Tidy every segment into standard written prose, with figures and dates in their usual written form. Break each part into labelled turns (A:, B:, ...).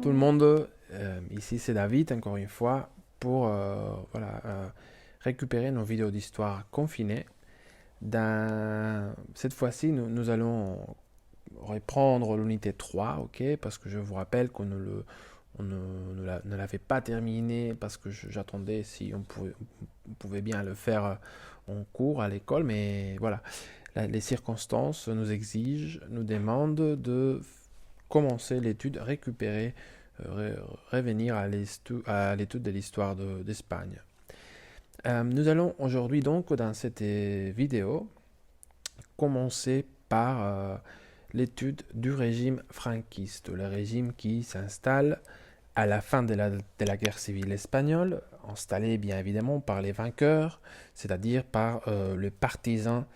A: tout le monde, ici c'est David encore une fois pour récupérer nos vidéos d'histoire confinées. Cette fois-ci, nous allons reprendre l'unité 3, ok, parce que je vous rappelle qu'on ne l'avait pas terminé parce que j'attendais si on pouvait bien le faire en cours à l'école, mais voilà, les circonstances nous exigent, nous demandent de commencer l'étude, récupérer, revenir à l'étude de l'histoire d'Espagne. Nous allons aujourd'hui donc dans cette vidéo commencer par l'étude du régime franquiste, le régime qui s'installe à la fin de la guerre civile espagnole, installé bien évidemment par les vainqueurs, c'est-à-dire par les partisans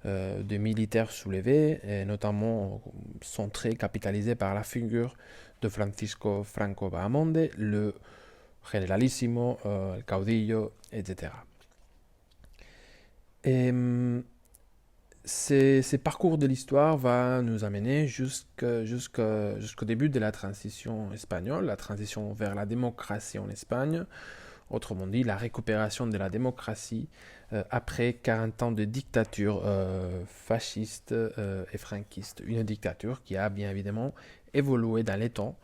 A: de militaires soulevés, et notamment centrés, capitalisés par la figure de Francisco Franco Bahamonde, le generalissimo, el caudillo, etc. Et ces parcours de l'histoire va nous amener jusqu'au début de la transition espagnole, la transition vers la démocratie en Espagne, autrement dit la récupération de la démocratie après 40 ans de dictature fasciste et franquiste. Une dictature qui a bien évidemment évolué dans les temps,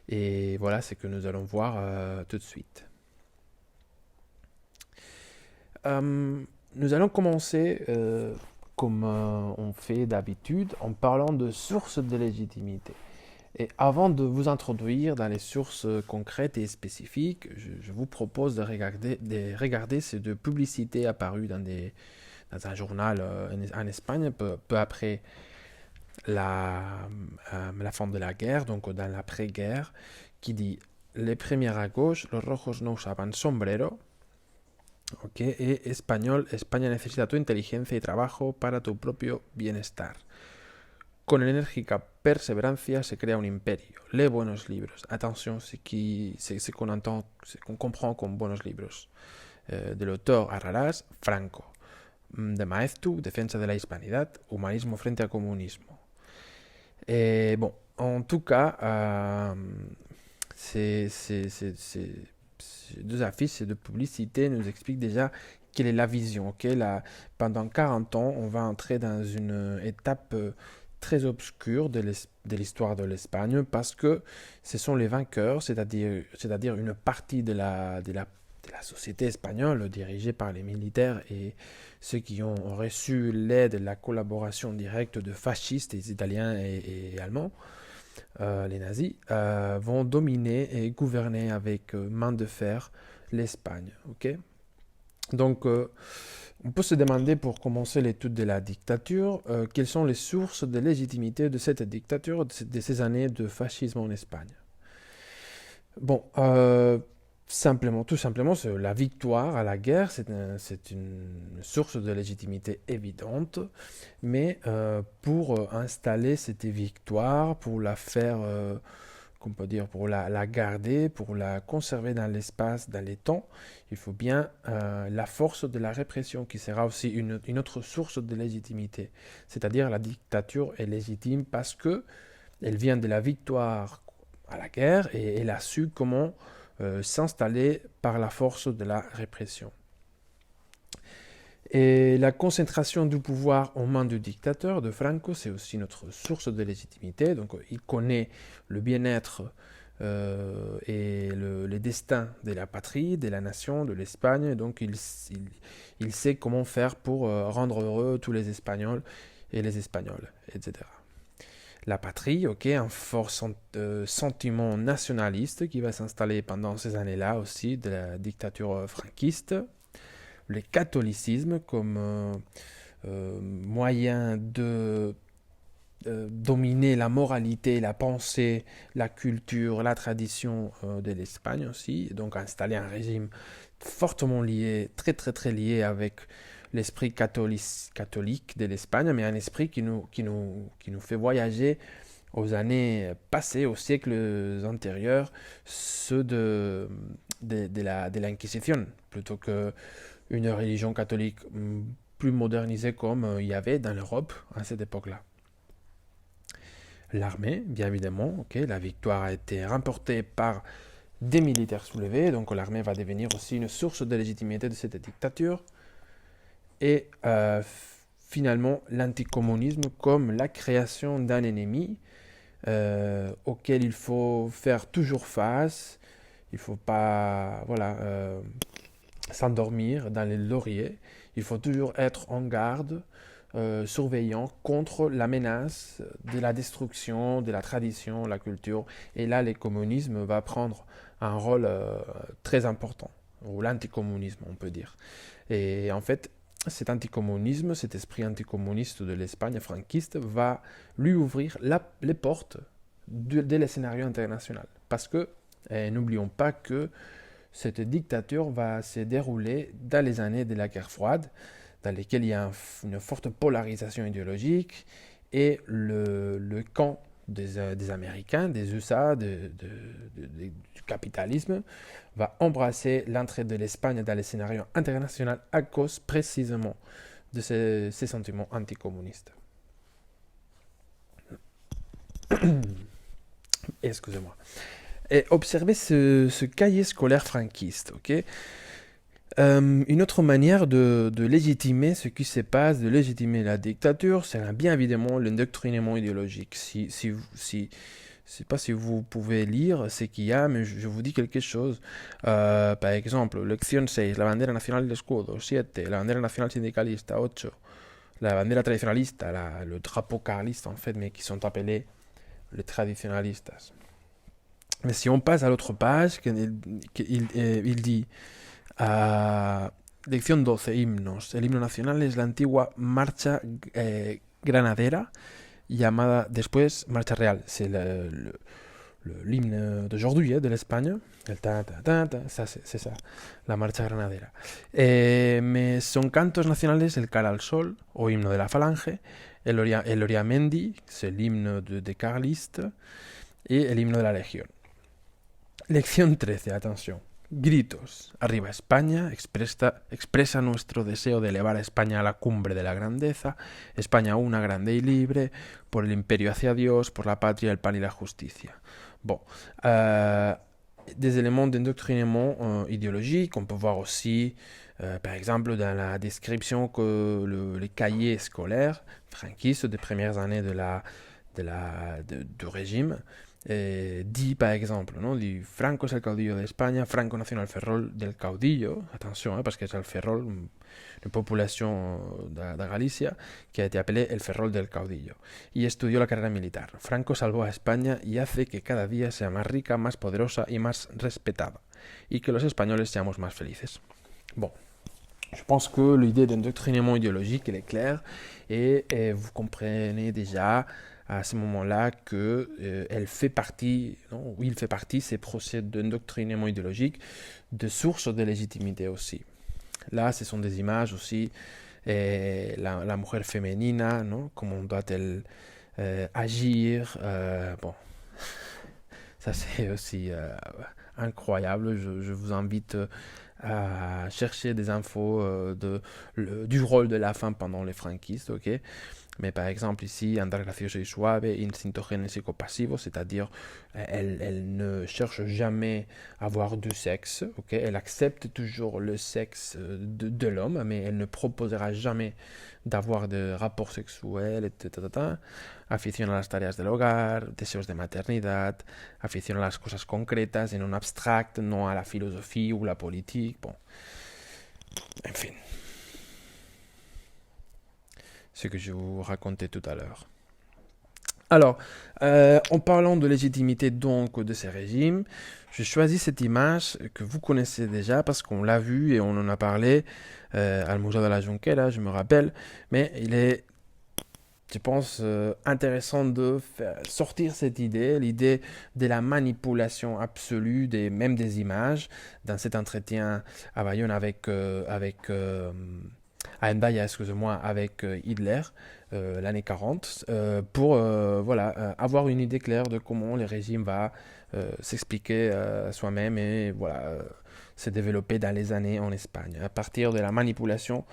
A: et voilà ce que nous allons voir tout de suite. Nous allons commencer comme on fait d'habitude en parlant de sources de légitimité. Et avant de vous introduire dans les sources concrètes et spécifiques, je vous propose de regarder ces deux publicités apparues dans un journal en Espagne peu après la fin de la guerre, donc dans l'après-guerre, qui dit les premières à gauche, los rojos no usaban sombrero. Ok, et español, España necesita tu inteligencia y trabajo para tu propio bienestar. Con enérgica perseverancia se crea un imperio. Les buenos libros. Attention, ce qu'on entend, ce qu'on comprend comme buenos libros. De l'auteur Arrarás, Franco. De Maeztu, Defensa de la Hispanidad, Humanismo frente al comunismo. Et bon, en tout cas, ces deux affiches, ces deux publicités nous expliquent déjà quelle est la vision. Okay, pendant 40 ans, on va entrer dans une étape très obscure de l'histoire de l'Espagne parce que ce sont les vainqueurs, c'est-à-dire une partie de la société espagnole dirigée par les militaires et ceux qui ont reçu l'aide et la collaboration directe de fascistes, les Italiens et Allemands, les nazis, vont dominer et gouverner avec main de fer l'Espagne. Okay, donc, on peut se demander pour commencer l'étude de la dictature, quelles sont les sources de légitimité de cette dictature, de ces années de fascisme en Espagne. Bon, tout simplement, la victoire à la guerre, c'est une source de légitimité évidente, mais pour installer cette victoire, pour la faire, qu'on peut dire, pour la garder, pour la conserver dans l'espace, dans les temps, il faut bien la force de la répression qui sera aussi une autre source de légitimité. C'est-à-dire la dictature est légitime parce que elle vient de la victoire à la guerre et elle a su comment s'installer par la force de la répression. Et la concentration du pouvoir en mains du dictateur, de Franco, c'est aussi notre source de légitimité. Donc, il connaît le bien-être et le destin de la patrie, de la nation, de l'Espagne. Donc, il sait comment faire pour rendre heureux tous les Espagnols et les Espagnols, etc. La patrie, ok, un fort sentiment nationaliste qui va s'installer pendant ces années-là aussi de la dictature franquiste. Le catholicisme comme moyen de dominer la moralité, la pensée, la culture, la tradition de l'Espagne aussi, et donc installer un régime fortement lié, très très très lié avec l'esprit catholique de l'Espagne, mais un esprit qui nous fait voyager aux années passées, aux siècles antérieurs, ceux de l'Inquisition, plutôt que une religion catholique plus modernisée comme il y avait dans l'Europe à cette époque-là. l'armée, bien évidemment. Ok, la victoire a été remportée par des militaires soulevés, donc l'armée va devenir aussi une source de légitimité de cette dictature. Et finalement, l'anticommunisme comme la création d'un ennemi auquel il faut faire toujours face. Il ne faut pas s'endormir dans les lauriers. Il faut toujours être en garde, surveillant contre la menace de la destruction de la tradition, la culture. Et là, le communisme va prendre un rôle très important, ou l'anticommunisme, on peut dire. Et en fait, cet anticommunisme, cet esprit anticommuniste de l'Espagne franquiste va lui ouvrir les portes de l'escénario international. Parce que, n'oublions pas que cette dictature va se dérouler dans les années de la guerre froide, dans lesquelles il y a une forte polarisation idéologique, et le camp des Américains, des USA, du capitalisme, va embrasser l'entrée de l'Espagne dans le scénario international à cause précisément de ces sentiments anticommunistes. Excusez-moi. Et observez ce cahier scolaire franquiste, ok. Une autre manière de légitimer ce qui se passe, de légitimer la dictature, c'est bien évidemment l'endoctrinement idéologique. Je ne sais pas si vous pouvez lire ce qu'il y a, mais je vous dis quelque chose. Par exemple, lección 6, la bandera nacional y el escudo. 7, la bandera nacional sindicalista. 8, la bandera tradicionalista, le drapeau carliste en fait, mais qui sont appelés les traditionalistas. Mais si on passe à l'autre page, il dit lección 12, himnos. El himno nacional es la antigua marcha granadera, llamada después marcha real. C'est l'hymne d'aujourd'hui de l'Espagne. El ta ta ta ta, c'est ça, la marcha granadera. Mais son cantos nacionales, el cara al sol, o himno de la falange, el Oriamendi, c'est l'hymne des carlistes, et el himno de la Legión. Lección 13, atención. Gritos. Arriba España, expresa nuestro deseo de elevar a España a la cumbre de la grandeza. España una, grande y libre, por el imperio hacia Dios, por la patria, el pan y la justicia. Bon. Des éléments d'endoctrinement idéologique. On peut voir aussi, par exemple, dans la description que les cahiers scolaires franquistes des premières années du régime dit par exemple, ¿no? Dit Franco es el caudillo de España, Franco nació en el Ferrol del Caudillo, attention, parce que c'est le Ferrol, une population de Galicia qui a été appelée el Ferrol del Caudillo, y estudió la carrera militar. Franco salvó a España y hace que cada día sea más rica, más poderosa y más respetada, y que los españoles seamos más felices. Bon. Je pense que l'idée d'endoctrinement idéologique, elle est claire, et vous comprenez déjà à ce moment-là que elle fait partie, non, il fait partie, ces procès d'endoctrinement idéologique, de sources de légitimité aussi. Là, ce sont des images aussi, la mujer féminine, non, comment doit-elle agir, bon, ça c'est aussi incroyable, je vous invite à chercher des infos du rôle de la femme pendant les franquistes, ok. Mais par exemple ici, andar gracioso y suave, instinto genésico pasivo, c'est-à-dire elle ne cherche jamais à avoir du sexe, ok. Elle accepte toujours le sexe de l'homme, mais elle ne proposera jamais d'avoir de rapports sexuels, etc. Afición a las tareas del hogar, deseos de maternidad, afición a las cosas concretas, en un abstract, no a la philosophie ou la politique, bon. Enfin. Ce que je vous racontais tout à l'heure. Alors, en parlant de légitimité donc de ces régimes, je choisis cette image que vous connaissez déjà parce qu'on l'a vue et on en a parlé à Museo de la Junquera, je me rappelle, mais il est, je pense, intéressant de sortir cette idée, l'idée de la manipulation absolue, même des images, dans cet entretien à Bayonne avec à Endaya, excusez-moi, avec Hitler, l'année 40, pour avoir une idée claire de comment le régime va s'expliquer soi-même et se développer dans les années en Espagne, à partir de la manipulation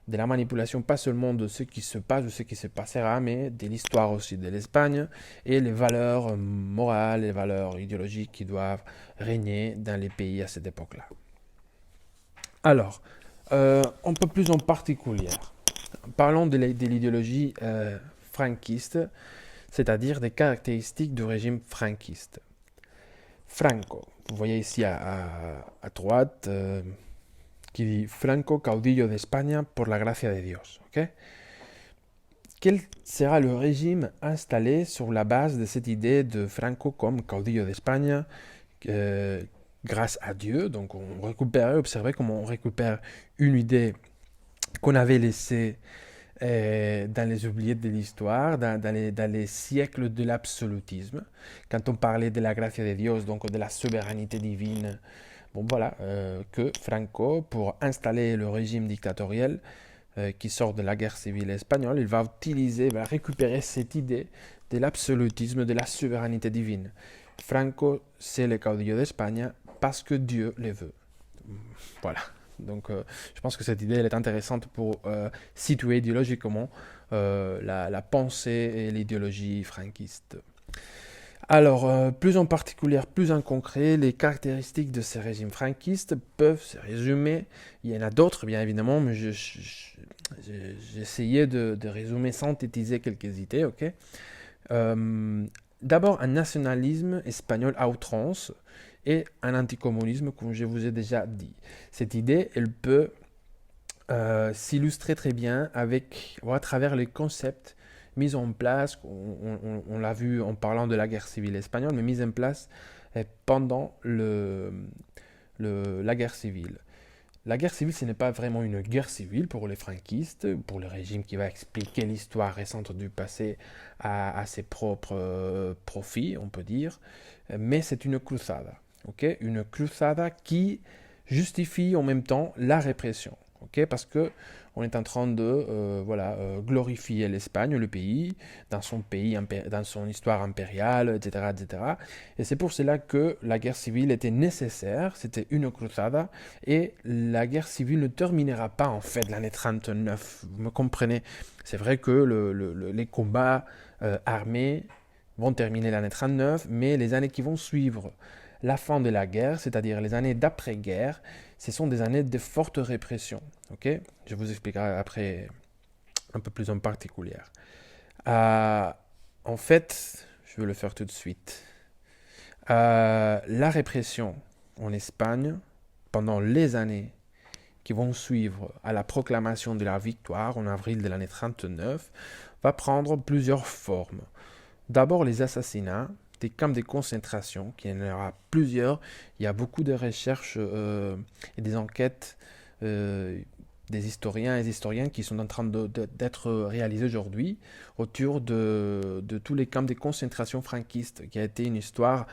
A: de la manipulation, pas seulement de ce qui se passe, de ce qui se passera, mais de l'histoire aussi de l'Espagne et les valeurs morales, les valeurs idéologiques qui doivent régner dans les pays à cette époque-là. Alors, un peu plus en particulier, parlons de l'idéologie franquiste, c'est-à-dire des caractéristiques du régime franquiste. Franco, vous voyez ici à droite, qui dit Franco, caudillo de España por la gracia de Dios. Okay. Quel sera le régime installé sur la base de cette idée de Franco comme caudillo d'Espagne, grâce à Dieu? Donc on récupère, observez comment on récupère une idée qu'on avait laissée dans les oubliettes de l'histoire, dans les siècles de l'absolutisme. Quand on parlait de la gracia de Dios, donc de la souveraineté divine, bon voilà, que Franco, pour installer le régime dictatorial qui sort de la guerre civile espagnole, il va récupérer cette idée de l'absolutisme, de la souveraineté divine. Franco, c'est le caudillo d'Espagne parce que Dieu le veut. Voilà. Donc, je pense que cette idée elle est intéressante pour situer idéologiquement la pensée et l'idéologie franquiste. Alors, plus en particulier, plus en concret, les caractéristiques de ces régimes franquistes peuvent se résumer. Il y en a d'autres, bien évidemment, mais j'ai essayé de résumer, synthétiser quelques idées. Okay. D'abord, un nationalisme espagnol à outrance et un anticommunisme, comme je vous ai déjà dit. Cette idée, elle peut s'illustrer très bien à travers les concepts mis en place, on l'a vu en parlant de la guerre civile espagnole, mais mis en place pendant la guerre civile. La guerre civile, ce n'est pas vraiment une guerre civile pour les franquistes, pour le régime qui va expliquer l'histoire récente du passé à ses propres profits, on peut dire, mais c'est une cruzada. Okay, une cruzada qui justifie en même temps la répression. Okay, parce que on est en train de glorifier l'Espagne, le pays, dans son histoire impériale, etc., etc. Et c'est pour cela que la guerre civile était nécessaire, c'était une cruzada, et la guerre civile ne terminera pas en fait l'année 39. Vous me comprenez? C'est vrai que les combats armés vont terminer l'année 39, mais les années qui vont suivre la fin de la guerre, c'est-à-dire les années d'après-guerre, ce sont des années de forte répression. Okay, je vous expliquerai après un peu plus en particulier. En fait, je vais le faire tout de suite. La répression en Espagne, pendant les années qui vont suivre à la proclamation de la victoire en avril de l'année 39, va prendre plusieurs formes. D'abord les assassinats, des camps de concentration, qu'il y en aura plusieurs. Il y a beaucoup de recherches et des enquêtes des historiens et des historiennes qui sont en train d'être réalisées aujourd'hui autour de tous les camps de concentration franquistes, qui a été une histoire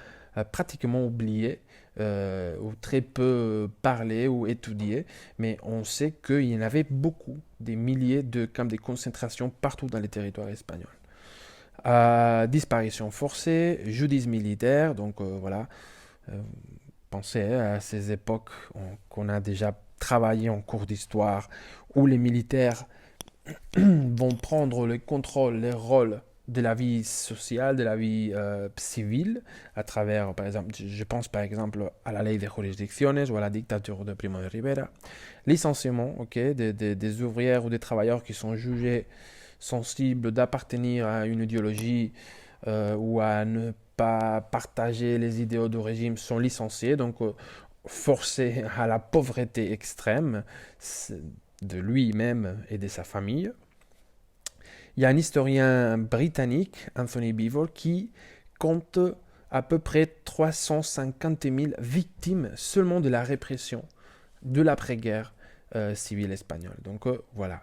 A: pratiquement oubliée, ou très peu parlée ou étudiée, mais on sait qu'il y en avait beaucoup, des milliers de camps de concentration partout dans les territoires espagnols. Disparition forcée, judice militaire, donc voilà, pensez à ces époques qu'on a déjà travaillé en cours d'histoire, où les militaires vont prendre le contrôle, les rôles de la vie sociale, de la vie civile, à travers, par exemple, je pense par exemple à la ley de jurisdicciones ou à la dictature de Primo de Rivera, licenciement, okay, des ouvrières ou des travailleurs qui sont jugés sensibles d'appartenir à une idéologie ou à ne pas partager les idéaux du régime sont licenciés, donc forcés à la pauvreté extrême de lui-même et de sa famille. Il y a un historien britannique, Anthony Beevor, qui compte à peu près 350 000 victimes seulement de la répression de l'après-guerre civile espagnole. Donc voilà.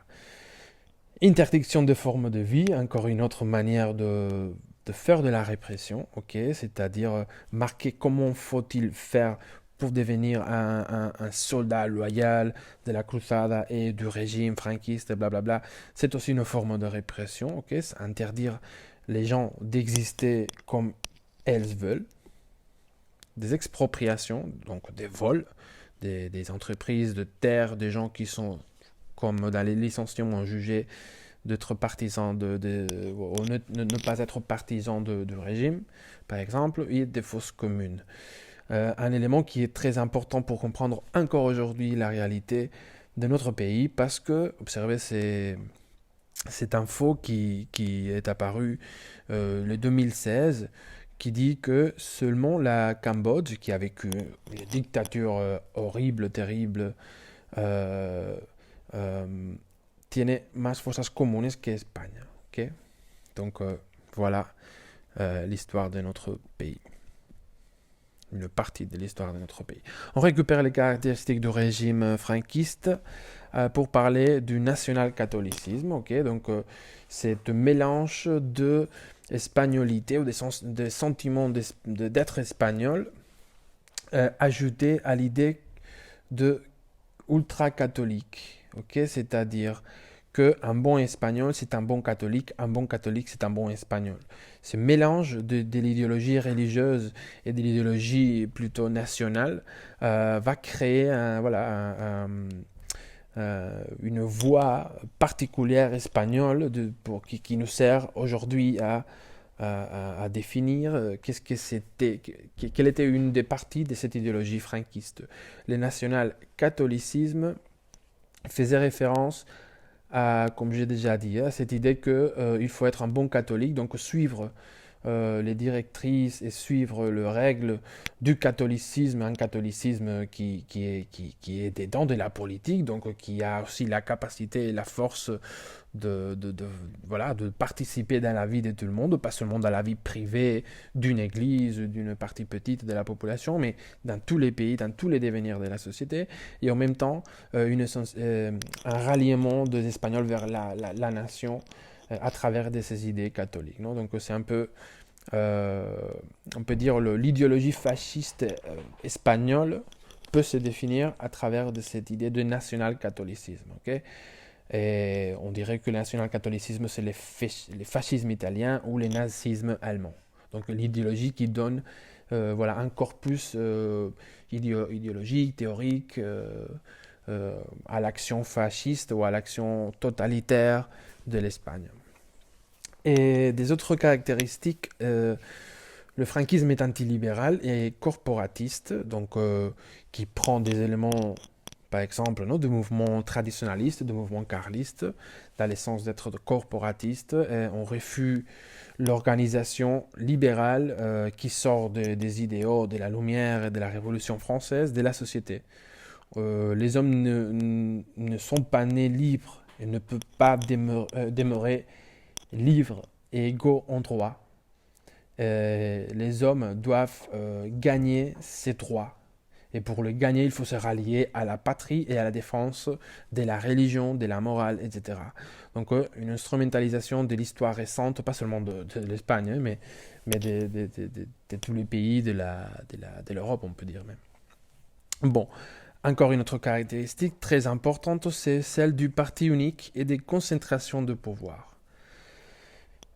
A: Interdiction de forme de vie, encore une autre manière de faire de la répression, okay, c'est-à-dire marquer comment faut-il faire pour devenir un soldat loyal de la cruzada et du régime franquiste, blablabla. C'est aussi une forme de répression, okay, c'est interdire les gens d'exister comme elles veulent. Des expropriations, donc des vols, des entreprises de terre, des gens qui sont comme dans les licenciements jugés d'être partisan ou ne pas être partisan du régime, par exemple, et des fosses communes. Un élément qui est très important pour comprendre encore aujourd'hui la réalité de notre pays, parce que, observez, cette info qui est apparue le 2016, qui dit que seulement la Cambodge, qui a vécu une dictature horrible, terrible, euh, euh, tiene más fosas comunes que Espagne. Ok. Donc voilà l'histoire de notre pays. Une partie de l'histoire de notre pays. On récupère les caractéristiques du régime franquiste pour parler du national-catholicisme. Okay. Donc c'est un mélange de espagnolité ou des sentiments d'être espagnol ajouté à l'idée de ultra-catholique. Okay. C'est-à-dire qu'un bon espagnol, c'est un bon catholique c'est un bon espagnol. Ce mélange de l'idéologie religieuse et de l'idéologie plutôt nationale va créer une voix particulière espagnole qui nous sert aujourd'hui à définir quelle était une des parties de cette idéologie franquiste. Le national-catholicisme faisait référence comme j'ai déjà dit, cette idée qu'il faut être un bon catholique, donc suivre les directrices et suivre les règles du catholicisme, un catholicisme qui est dedans de la politique, donc qui a aussi la capacité et la force de participer dans la vie de tout le monde, pas seulement dans la vie privée d'une église, d'une partie petite de la population, mais dans tous les pays, dans tous les devenirs de la société, et en même temps un ralliement des Espagnols vers la nation à travers de ces idées catholiques. Non. Donc c'est un peu, on peut dire, l'idéologie fasciste espagnole peut se définir à travers de cette idée de national-catholicisme. Okay. Et on dirait que le national-catholicisme, c'est le fascisme italien ou le nazisme allemand. Donc l'idéologie qui donne un corpus idéologique, théorique à l'action fasciste ou à l'action totalitaire de l'Espagne. Et des autres caractéristiques, le franquisme est antilibéral et corporatiste, donc qui prend des éléments, par exemple, de mouvements traditionnalistes, de mouvements carlistes, dans le sens d'être corporatiste. Et on refuse l'organisation libérale qui sort des idéaux de la Lumière et de la Révolution française, de la société. Les hommes ne sont pas nés libres et ne peuvent pas demeurer libres et égaux en droit. Les hommes doivent gagner ces droits. Et pour le gagner, il faut se rallier à la patrie et à la défense de la religion, de la morale, etc. Donc une instrumentalisation de l'histoire récente, pas seulement de l'Espagne, mais de tous les pays de l'Europe, on peut dire même. Bon, encore une autre caractéristique très importante, c'est celle du parti unique et des concentrations de pouvoir.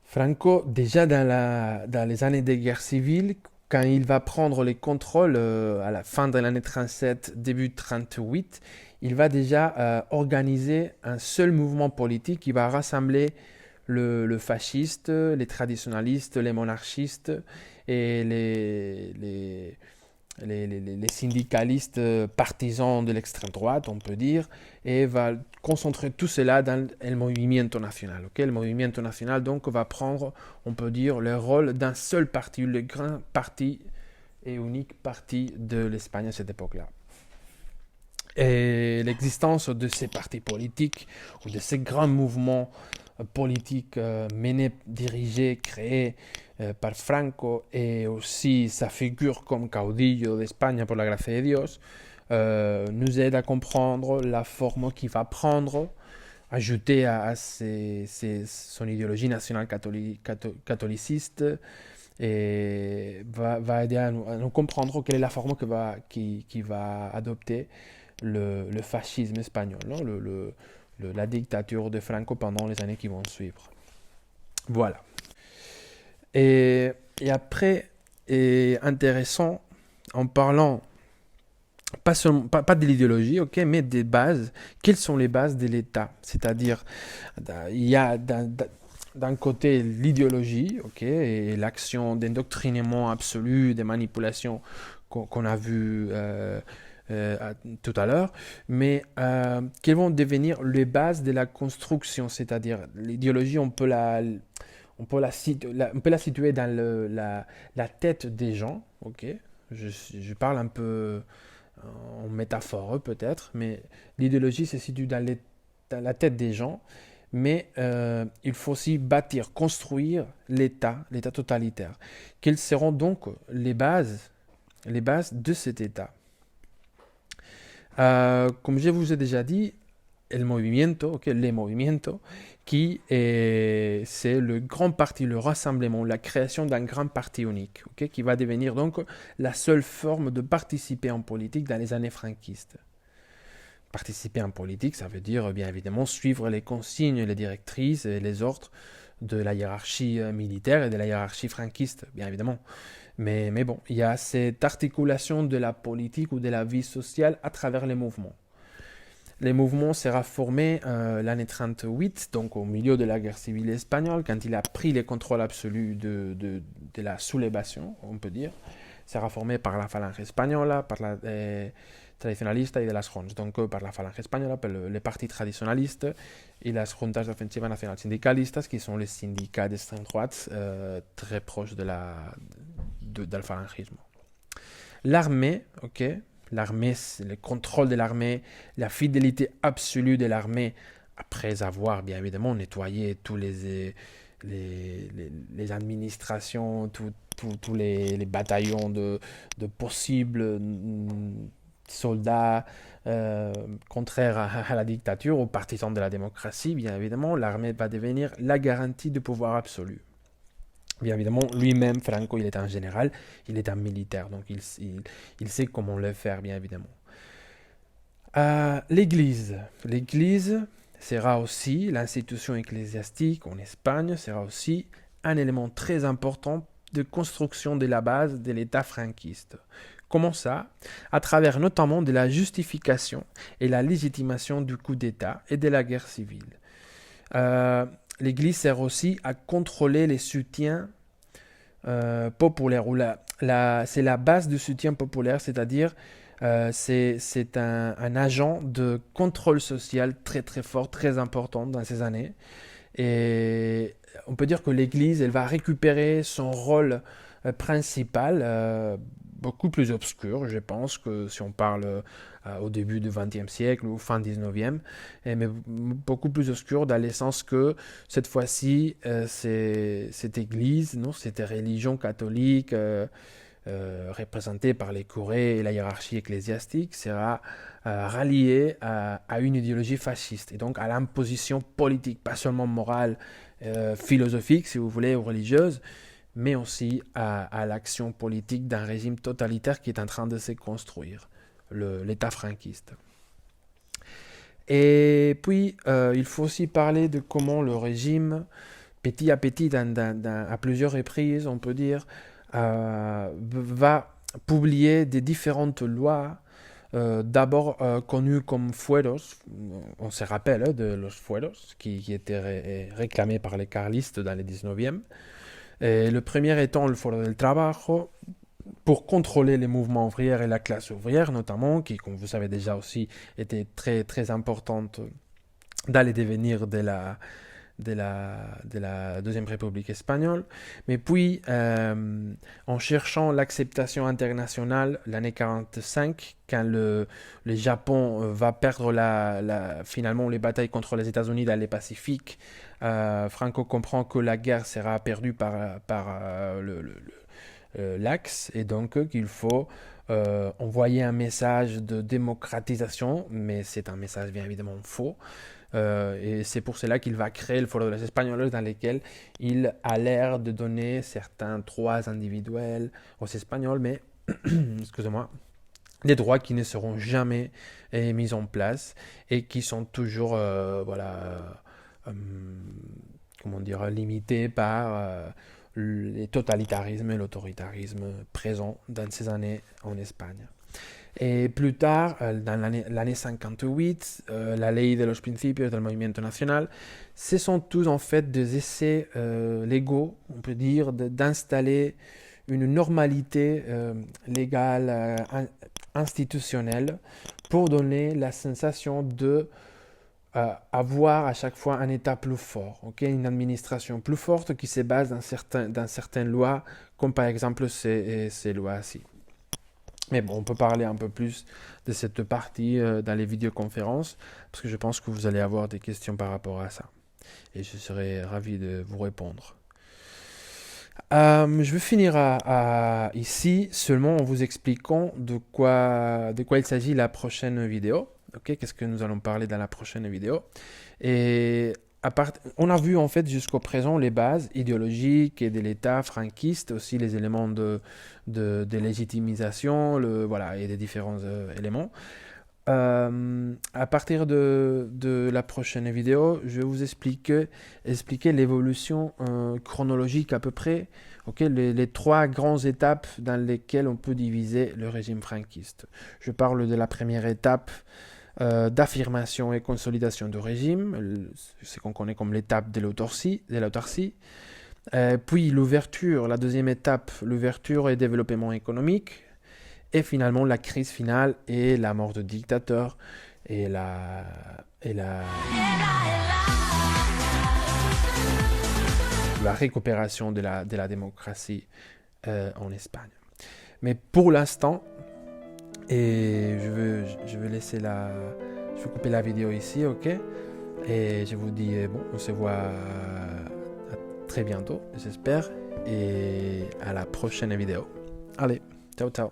A: Franco, déjà dans les années des guerres civiles, quand il va prendre les contrôles à la fin de l'année 37, début 38, il va déjà organiser un seul mouvement politique qui va rassembler le fasciste, les traditionalistes, les monarchistes et les syndicalistes partisans de l'extrême droite, on peut dire, et va concentrer tout cela dans le Movimiento Nacional. Okay? Le Movimiento Nacional donc va prendre, on peut dire, le rôle d'un seul parti, le grand parti et unique parti de l'Espagne à cette époque-là. Et l'existence de ces partis politiques ou de ces grands mouvements politiques menés, dirigés, créés par Franco et aussi sa figure comme caudillo d'Espagne pour la grâce de Dios nous aide à comprendre la forme qu'il va prendre, ajoutée à son idéologie nationale catholiciste, et va aider à nous comprendre quelle est la forme qui va adopter le fascisme espagnol, non? La dictature de Franco pendant les années qui vont suivre. Voilà. Et après, est intéressant, en parlant pas de l'idéologie, ok, mais des bases. Quelles sont les bases de l'État? C'est-à-dire, il y a d'un côté l'idéologie, ok, et l'action d'endoctrinement absolu, des manipulations qu'on a vues tout à l'heure, mais quelles vont devenir les bases de la construction? C'est-à-dire, l'idéologie, on peut la situer dans la tête des gens, ok? Je parle un peu en métaphore peut-être, mais l'idéologie se situe dans la tête des gens, mais il faut aussi bâtir, construire l'État totalitaire. Quelles seront donc les bases de cet État? Comme je vous ai déjà dit, el movimiento, okay, les movimientos, c'est le grand parti, le rassemblement, la création d'un grand parti unique, okay, qui va devenir donc la seule forme de participer en politique dans les années franquistes. Participer en politique, ça veut dire bien évidemment suivre les consignes, les directrices et les ordres de la hiérarchie militaire et de la hiérarchie franquiste, bien évidemment. Mais bon, il y a cette articulation de la politique ou de la vie sociale à travers les mouvements. Les mouvements sera formé l'année 38, donc au milieu de la guerre civile espagnole, quand il a pris le contrôle absolu de la soulevation, on peut dire. Sera formé par la phalange espagnole, par la tradicionalista et de las Junts, donc par la phalange espagnole, par les partis traditionalistes et las Juntas de Ofensiva Nacional Sindicalistas, qui sont les syndicats d'extrême droite très proches del phalangisme. L'armée, ok, l'armée, le contrôle de l'armée, la fidélité absolue de l'armée, après avoir bien évidemment nettoyé tous les administrations, tous les bataillons de possibles soldats contraires à la dictature, aux partisans de la démocratie, bien évidemment, l'armée va devenir la garantie de pouvoir absolu. Bien évidemment, lui-même, Franco, il est un général, il est un militaire, donc il sait comment le faire, bien évidemment. L'Église. L'Église sera aussi, l'institution ecclésiastique en Espagne, sera aussi un élément très important de construction de la base de l'État franquiste. Comment ça? À travers notamment de la justification et la légitimation du coup d'État et de la guerre civile. L'Église sert aussi à contrôler les soutiens populaires. C'est la base du soutien populaire, c'est-à-dire c'est un agent de contrôle social très très fort, très important dans ces années. Et on peut dire que l'Église, elle va récupérer son rôle principal, beaucoup plus obscur, je pense, que si on parle au début du XXe siècle ou fin XIXe, mais beaucoup plus obscur dans le sens que cette fois-ci, cette Église, non, cette religion catholique représentée par les curés et la hiérarchie ecclésiastique sera ralliée à une idéologie fasciste et donc à l'imposition politique, pas seulement morale, philosophique, si vous voulez, ou religieuse, mais aussi à l'action politique d'un régime totalitaire qui est en train de se construire, l'État franquiste. Et puis, il faut aussi parler de comment le régime, petit à petit, à plusieurs reprises, on peut dire, va publier des différentes lois, d'abord connues comme fueros, on se rappelle de los fueros, qui étaient réclamés par les carlistes dans le 19e. Et le premier étant le Foro del Trabajo, pour contrôler les mouvements ouvriers et la classe ouvrière notamment, qui, comme vous savez déjà aussi, était très, très importante dans les devenirs de la Deuxième République espagnole. Mais puis, en cherchant l'acceptation internationale, l'année 1945, quand le Japon va perdre finalement les batailles contre les États-Unis dans les Pacifiques, Franco comprend que la guerre sera perdue par l'Axe et donc qu'il faut envoyer un message de démocratisation, mais c'est un message bien évidemment faux. Et c'est pour cela qu'il va créer le Foro de los Españoles dans lequel il a l'air de donner certains droits individuels aux Espagnols, mais excusez-moi, des droits qui ne seront jamais mis en place et qui sont toujours comment dire, limités par les totalitarismes et l'autoritarisme présents dans ces années en Espagne. Et plus tard, dans l'année 58, la Ley de los Principios del Movimiento Nacional, ce sont tous en fait des essais légaux, on peut dire, d'installer une normalité légale, institutionnelle, pour donner la sensation de avoir à chaque fois un État plus fort, okay? Une administration plus forte qui se base dans certaines lois, comme par exemple ces lois-ci. Mais bon, on peut parler un peu plus de cette partie dans les vidéoconférences, parce que je pense que vous allez avoir des questions par rapport à ça. Et je serai ravi de vous répondre. Je vais finir ici seulement en vous expliquant de quoi il s'agit la prochaine vidéo. Ok, qu'est-ce que nous allons parler dans la prochaine vidéo. Et on a vu en fait jusqu'au présent les bases idéologiques et de l'État franquiste, aussi les éléments de légitimisation, voilà, et des différents éléments. À partir de la prochaine vidéo, je vais vous expliquer l'évolution chronologique à peu près, okay, les trois grandes étapes dans lesquelles on peut diviser le régime franquiste. Je parle de la première étape d'affirmation et consolidation du régime, ce qu'on connaît comme l'étape de l'autarcie. Puis l'ouverture, la deuxième étape, l'ouverture et développement économique. Et finalement, la crise finale et la mort du dictateur et la récupération de la démocratie en Espagne. Mais pour l'instant, et je vais couper la vidéo ici, ok? Et je vous dis, bon, on se voit à très bientôt, j'espère, et à la prochaine vidéo. Allez, ciao, ciao.